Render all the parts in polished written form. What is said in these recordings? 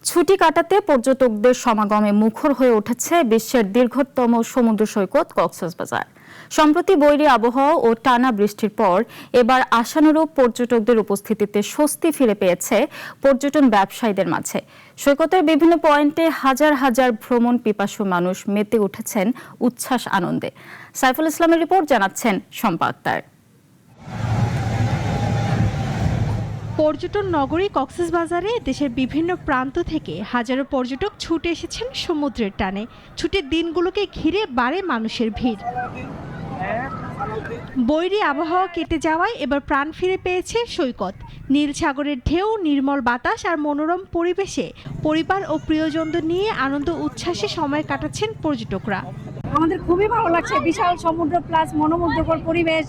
ছুটি কাটাতে পর্যটকদের সমাগমে মুখর হয়ে উঠেছে বিশ্বের দীর্ঘতম সমুদ্র সৈকত কক্সবাজার। সম্প্রতি বৈরী আবহাওয়া ও টানা বৃষ্টির পর এবার আশানুরূপ পর্যটকদের উপস্থিতিতে স্বস্তি ফিরে পেয়েছে পর্যটন ব্যবসায়ীদের মাঝে। সৈকতের বিভিন্ন পয়েন্টে হাজার হাজার ভ্রমণ পিপাসু মানুষ মেতে উঠেছেন উচ্ছ্বাস আনন্দে। সাইফুল ইসলামের রিপোর্ট, জানাচ্ছেন শম্পা আক্তার। পর্যটন নগরী কক্সবাজারে দেশের বিভিন্ন প্রান্ত থেকে হাজারো পর্যটক ছুটে এসেছেন সমুদ্রের টানে। ছুটির দিনগুলোকে ঘিরে বাড়ে মানুষের ভিড়। বৈরী আবহাওয়া কেটে যাওয়ায় এবার প্রাণ ফিরে পেয়েছে সৈকত। নীল সাগরের ঢেউ, নির্মল বাতাস আর মনোরম পরিবেশে পরিবার ও প্রিয়জনদের নিয়ে আনন্দ উচ্ছ্বাসে সময় কাটাচ্ছেন পর্যটকরা। আমাদের খুবই ভালো লাগছে। বিশাল সমুদ্র প্লাস মনোমুগ্ধকর পরিবেশ,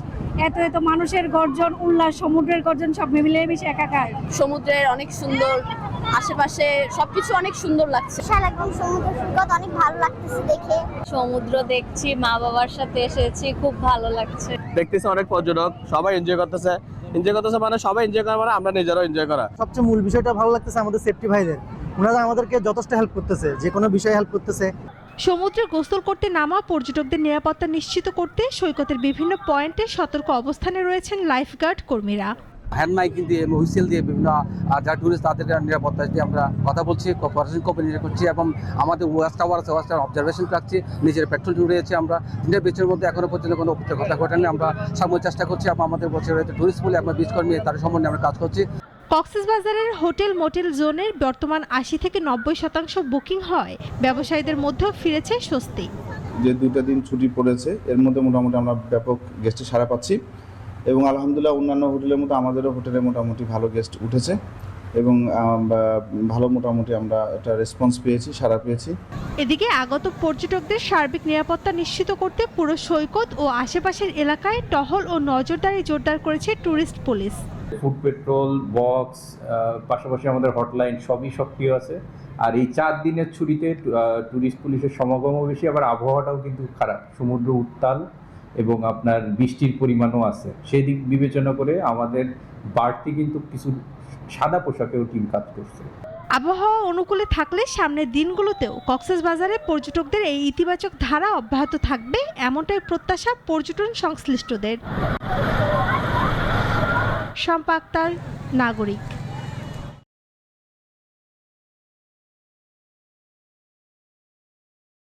এত মানুষের গর্জন, উল্লাস, সমুদ্রের গর্জন সব মিলিয়ে বেশি একাকার। সমুদ্রের অনেক সুন্দর, আশেপাশে সবকিছু অনেক সুন্দর লাগছে। একদম সমুদ্র সৈকত অনেক ভালো লাগতেছে দেখে। সমুদ্র দেখছি, মা বাবার সাথে এসেছি, খুব ভালো লাগছে। দেখতেছি অনেক পর্যটক, সবাই এনজয় করতেছে মানে সবাই এনজয় করে, মানে আমরা নিজেরাও এনজয় করা। সবচেয়ে মূল বিষয়টা ভালো লাগতেছে আমাদের সেফটি ভাইদের, ওনারা আমাদেরকে যথেষ্ট হেল্প করতেছে, যে কোনো বিষয়ে হেল্প করতেছে। সমুদ্রে গোসল করতে নামা পর্যটকদের নিরাপত্তা নিশ্চিত করতে সৈকতের বিভিন্ন পয়েন্টে সতর্ক অবস্থানে রয়েছেন লাইফগার্ড কর্মীরা। হ্যান্ড মাইকিং দিয়ে, হুইসেল দিয়ে বিভিন্ন যারা টুরিস্ট তাদের নিরাপত্তা দিয়ে আমরা কথা বলছি, কোঅপারেশন করছি এবং আমাদের ওয়াচ টাওয়ার আছে, ওয়াচ টাওয়ার অবজারভেশন রাখছি, নিজের পেট্রোল রয়েছে। আমরা তিনটা বিচের মধ্যে এখনো পর্যন্ত কোনো ঘটনা ঘটেনি। আমরা সাময়িক চেষ্টা করছি এবং আমাদের বছর রয়েছে টুরিস্ট বলে আমরা বিচ কর্মী, তার সম্বন্ধে আমরা কাজ করছি। কক্সবাজারের হোটেল মোটেল জোনের বর্তমান ৮০ থেকে ৯০% বুকিং হয়। ব্যবসায়ীদের মধ্যেও ফিরেছে স্বস্তি। যে 2টা দিন ছুটি পড়েছে, এর মধ্যে মোটামুটি আমরা ব্যাপক গেস্টের সাড়া পাচ্ছি এবং আলহামদুলিল্লাহ অন্যান্য হোটেলের মতো আমাদেরও হোটেলে মোটামুটি ভালো গেস্ট উঠেছে এবং ভালো মোটামুটি আমরা একটা রেসপন্স পেয়েছি, সাড়া পেয়েছি। এদিকে আগত পর্যটকদের সার্বিক নিরাপত্তা নিশ্চিত করতে পুরো সৈকত ও আশেপাশের এলাকায় টহল ও নজরদারি জোরদার করেছে tourist police. Food petrol box, পাশাপাশি আমাদের হটলাইন সবই সক্রিয় আছে। আর এই 4 দিনের ছুটিতে ট্যুরিস্ট পুলিশের সমাগমও বেশি, আবার আবহাওয়াটাও কিন্তু খারাপ, সমুদ্র উত্তাল এবং আপনার বৃষ্টির পরিমাণও আছে। সেই দিক বিবেচনা করে আমাদের বাড়তি কিন্তু কিছু সাদা পোশাকেও টিম কাজ করছে। আবহাওয়া অনুকূলে থাকলে সামনের দিনগুলোতেও কক্সবাজারে পর্যটকদের এই ইতিবাচক ধারা অব্যাহত থাকবে, এমনটাই প্রত্যাশা পর্যটন সংশ্লিষ্টদের। শম্পা আক্তার, নাগরিক।